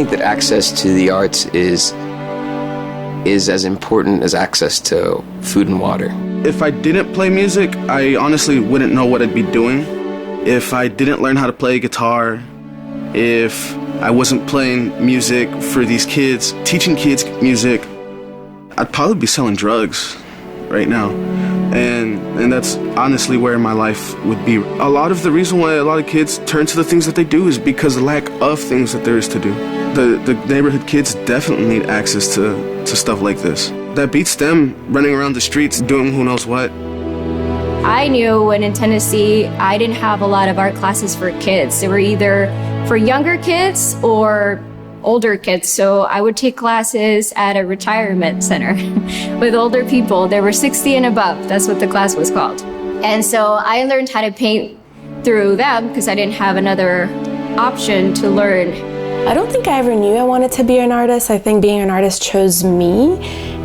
think that access to the arts is as important as access to food and water. If I didn't play music, I honestly wouldn't know what I'd be doing. If I didn't learn how to play guitar, if I wasn't playing music for these kids, teaching kids music, I'd probably be selling drugs right now. And that's honestly where my life would be. A lot of the reason why a lot of kids turn to the things that they do is because of the lack of things that there is to do. The neighborhood kids definitely need access to stuff like this. That beats them running around the streets doing who knows what. I knew when in Tennessee, I didn't have a lot of art classes for kids. They were either for younger kids or older kids. So I would take classes at a retirement center with older people. They were 60 and above. That's what the class was called. And so I learned how to paint through them because I didn't have another option to learn. I don't think I ever knew I wanted to be an artist. I think being an artist chose me.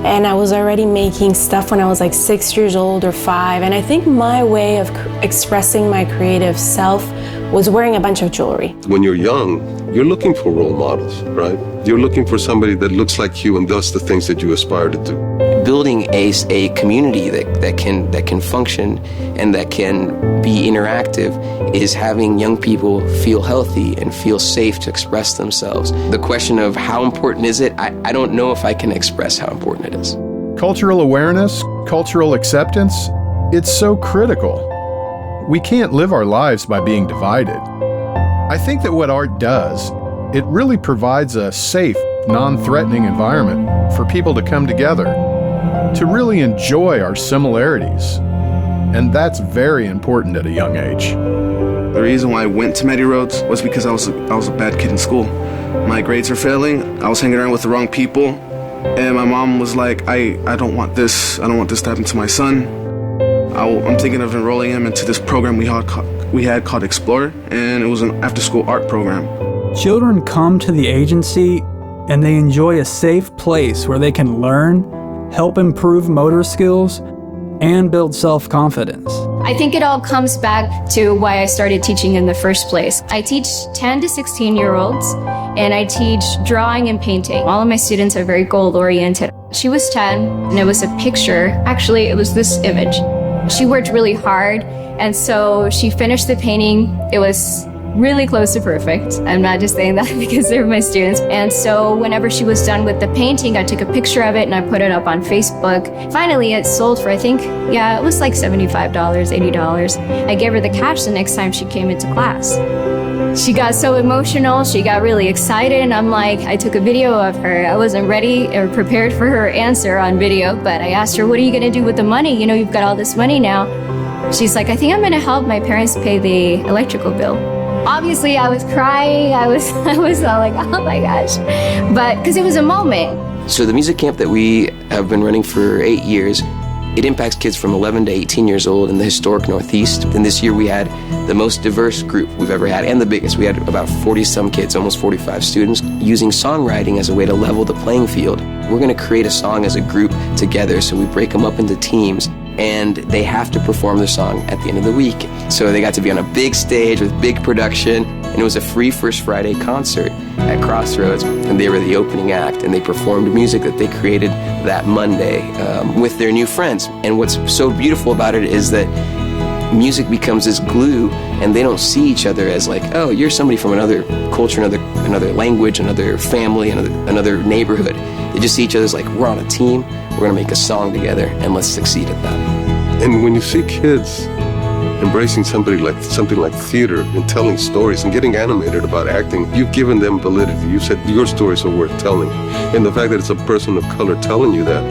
And I was already making stuff when I was like 6 years old or 5. And I think my way of expressing my creative self was wearing a bunch of jewelry. When you're young, you're looking for role models, right? You're looking for somebody that looks like you and does the things that you aspire to do. Building a community that can function and that can be interactive is having young people feel healthy and feel safe to express themselves. The question of how important is it, I don't know if I can express how important it is. Cultural awareness, cultural acceptance, it's so critical. We can't live our lives by being divided. I think that what art does, it really provides a safe, non-threatening environment for people to come together, to really enjoy our similarities. And that's very important at a young age. The reason why I went to Medi Rhodes was because I was a bad kid in school. My grades were failing, I was hanging around with the wrong people, and my mom was like, I don't want this to happen to my son. I'm thinking of enrolling him into this program we had called Explore, and it was an after-school art program. Children come to the agency and they enjoy a safe place where they can learn, help improve motor skills, and build self-confidence. I think it all comes back to why I started teaching in the first place. I teach 10 to 16-year-olds, and I teach drawing and painting. All of my students are very goal-oriented. She was 10, and it was a picture. Actually, it was this image. She worked really hard, and so she finished the painting. It was really close to perfect. I'm not just saying that because they're my students. And so whenever she was done with the painting, I took a picture of it and I put it up on Facebook. Finally, it sold for, I think, it was like $75, $80. I gave her the cash the next time she came into class. She got so emotional, she got really excited, and I'm like, I took a video of her. I wasn't ready or prepared for her answer on video, but I asked her, what are you gonna do with the money? You know, you've got all this money now. She's like, I think I'm gonna help my parents pay the electrical bill. Obviously, I was crying. I was all like, oh my gosh. But, because it was a moment. So the music camp that we have been running for 8 years, it impacts kids from 11 to 18 years old in the historic Northeast. And this year we had the most diverse group we've ever had, and the biggest. We had about 40-some kids, almost 45 students, using songwriting as a way to level the playing field. We're going to create a song as a group together, so we break them up into teams, and they have to perform their song at the end of the week. So they got to be on a big stage with big production, and it was a free First Friday concert at Crossroads, and they were the opening act, and they performed music that they created that Monday with their new friends. And what's so beautiful about it is that music becomes this glue, and they don't see each other as like, oh, you're somebody from another culture, another language, another family, another neighborhood. They just see each other as like, we're on a team, we're gonna make a song together, and let's succeed at that. And when you see kids embracing something like theater and telling stories and getting animated about acting, you've given them validity. You said your stories are worth telling. And the fact that it's a person of color telling you that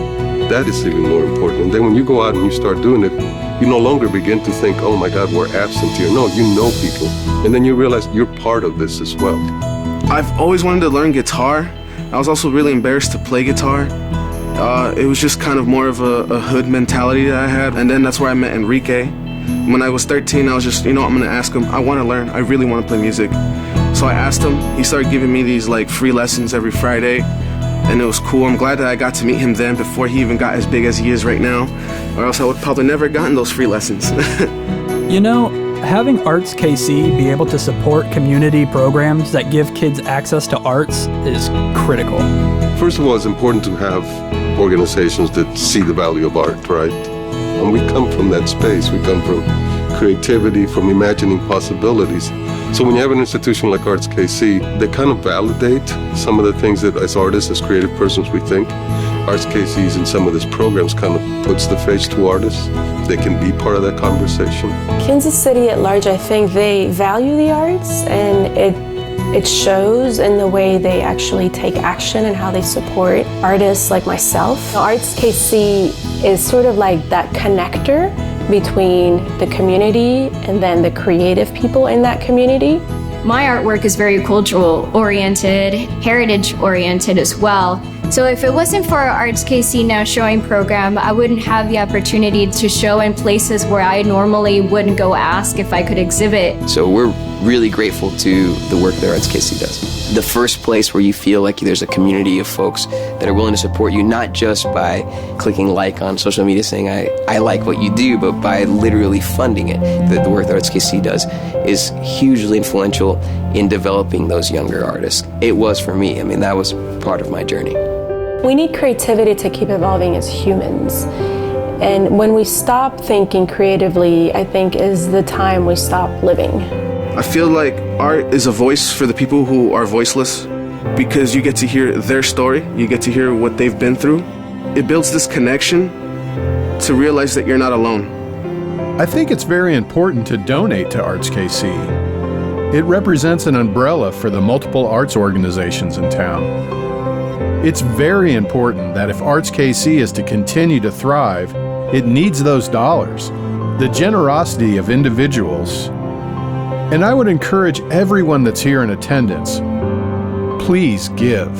is even more important. And then when you go out and you start doing it, you no longer begin to think, oh my God, we're absent here. No, you know people. And then you realize you're part of this as well. I've always wanted to learn guitar. I was also really embarrassed to play guitar. It was just kind of more of a hood mentality that I had. And then that's where I met Enrique. When I was 13, I was just, I'm gonna ask him, I wanna learn, I really wanna play music. So I asked him, he started giving me these like free lessons every Friday, and it was cool. I'm glad that I got to meet him then before he even got as big as he is right now, or else I would probably never have gotten those free lessons. You know, having ArtsKC be able to support community programs that give kids access to arts is critical. First of all, it's important to have organizations that see the value of art, right? And we come from that space. We come from creativity, from imagining possibilities. So when you have an institution like ArtsKC, they kind of validate some of the things that as artists, as creative persons, we think. ArtsKC's in some of these programs kind of puts the face to artists. They can be part of that conversation. Kansas City at large, I think they value the arts, and it shows in the way they actually take action and how they support artists like myself. ArtsKC is sort of like that connector between the community and then the creative people in that community. My artwork is very cultural oriented, heritage oriented as well. So if it wasn't for our ArtsKC Now Showing program, I wouldn't have the opportunity to show in places where I normally wouldn't go ask if I could exhibit. So we're really grateful to the work that ArtsKC does. The first place where you feel like there's a community of folks that are willing to support you, not just by clicking like on social media saying, I like what you do, but by literally funding it. The work that ArtsKC does is hugely influential in developing those younger artists. It was for me. I mean, that was part of my journey. We need creativity to keep evolving as humans. And when we stop thinking creatively, I think is the time we stop living. I feel like art is a voice for the people who are voiceless, because you get to hear their story, you get to hear what they've been through. It builds this connection to realize that you're not alone. I think it's very important to donate to ArtsKC. It represents an umbrella for the multiple arts organizations in town. It's very important that if ArtsKC is to continue to thrive, it needs those dollars, the generosity of individuals. And I would encourage everyone that's here in attendance, please give.